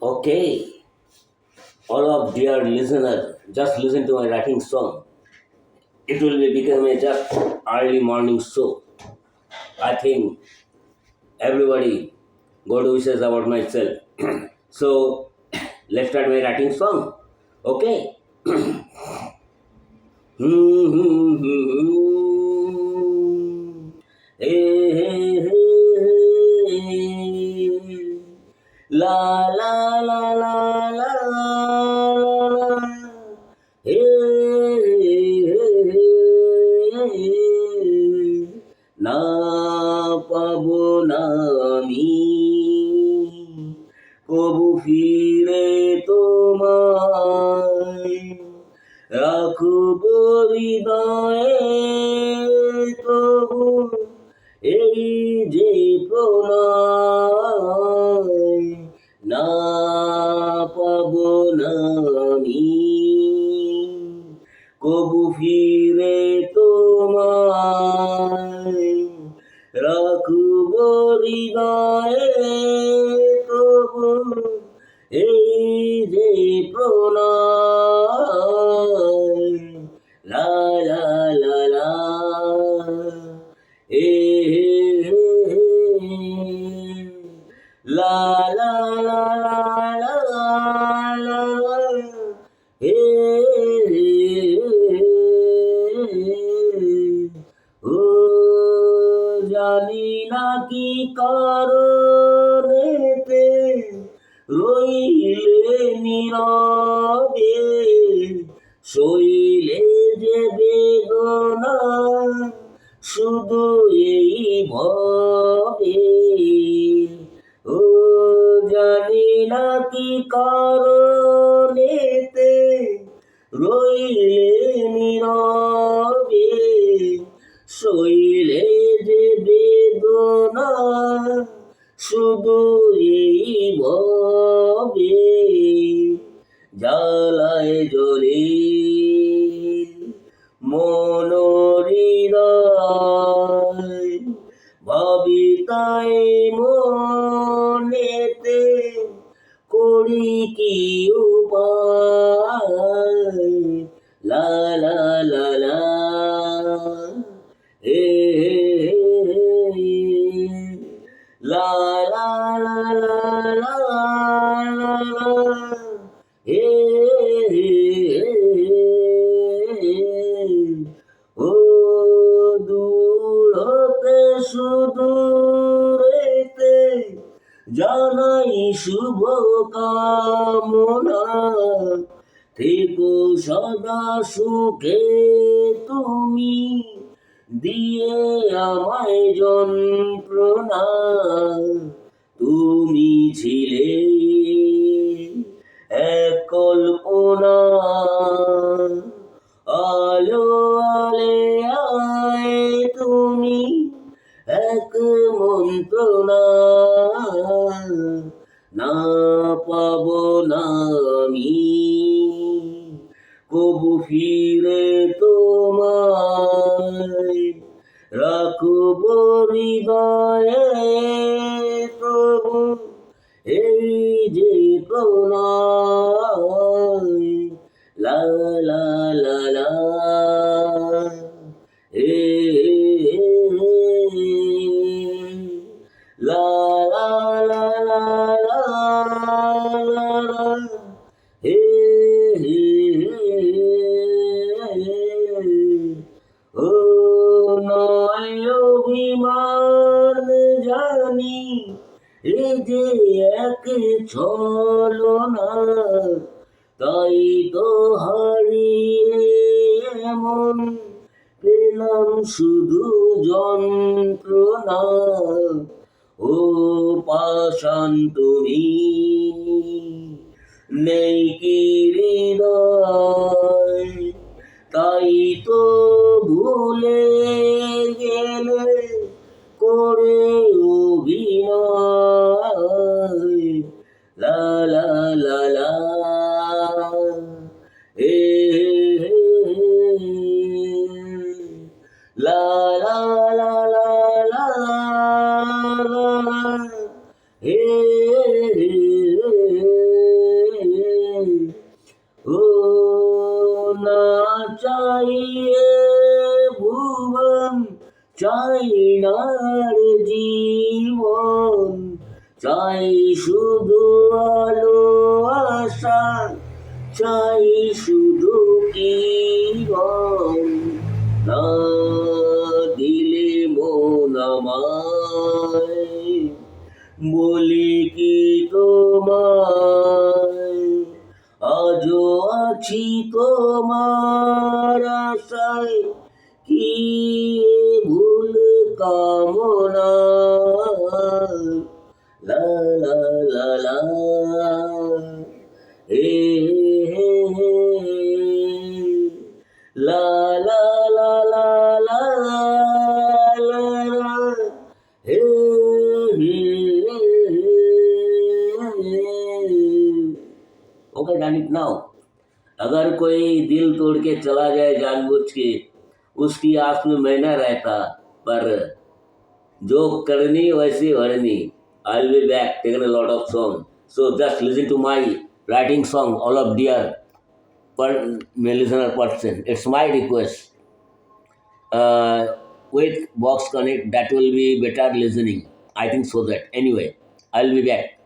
Okay, all of dear listeners, just listen to my writing song. It will be become a just early morning show. I think everybody got wishes about myself. So let's start my writing song. Okay. Hey, hey, hey. La la la la la la. Hey, hey, hey. না পাবো না আমি কবু ফিরে তোমায় রাখবো হৃদয়ে তবু এই যে প্রণয় না পাবো না আমি কবু ফিরে তোমায় রাখবো হৃদয়ে তবু এই যে প্রণয় লা লা লা লা এ লা লা লা লা লা লা হে ও জানি না কি কারণেতে রইলে নীরবে শৈলে যে বেদনা শুধু এই ভবে ও জানি না কি কারণেতে রইলে নীরবে শৈলে যে বেদনা শুধু এই ভবে জ্বালায় জ্বলে মন হৃদয় ভাবি তাই মনেতে করি কি উপায় লা লা লা লা হে লা লা লা লা লা লা হে ও দূর হতে সুদূরেতে জানাই শুভ কামনা থেকো সদা সুখে তুমি দিয়ে আমায় যন্ত্রণা তুমি ছিলে এক কল্পনা আলো আলে আয় তুমি এক মন্ত্রণা না পাবো না আমি কবু ফিরে তোমায় রাখবো হৃদয়ে তবু এই যে প্রণয় লা লা লা লা এ লা লা লা লা লা হে ও নয় অভিমান জানি এ যে এক ছলনা তাই তো হারিয়ে এমন পেলাম শুধু যন্ত্রণা ও পাষাণ তুমি নেই কি হৃদয় তাই তো ভুলে গেলে করে অভিনয় লা লা লা লা এ লা লা লা লা লা হে শুধু আলো আশা, চাই শুধু কিরণ, না দিলে মন আমায়, বলি কি তোমায়, আজও আছি তোমার আশায়, কি ভুল কামনা, লা লা লা লা, হে হে হে, লা লা লা লা লা লা লা, হে হে হে। Okay done it now. अगर कोई दिल तोड़ के चला जाए जानबूझ के, उसकी आस में मैं न रहता, पर जो करनी वैसी भरनी, I'll be back taking a lot of song. So just listen to my writing song, all of dear per listener person. It's my request. With Box Connect, that will be better listening. I think so that. Anyway, I'll be back.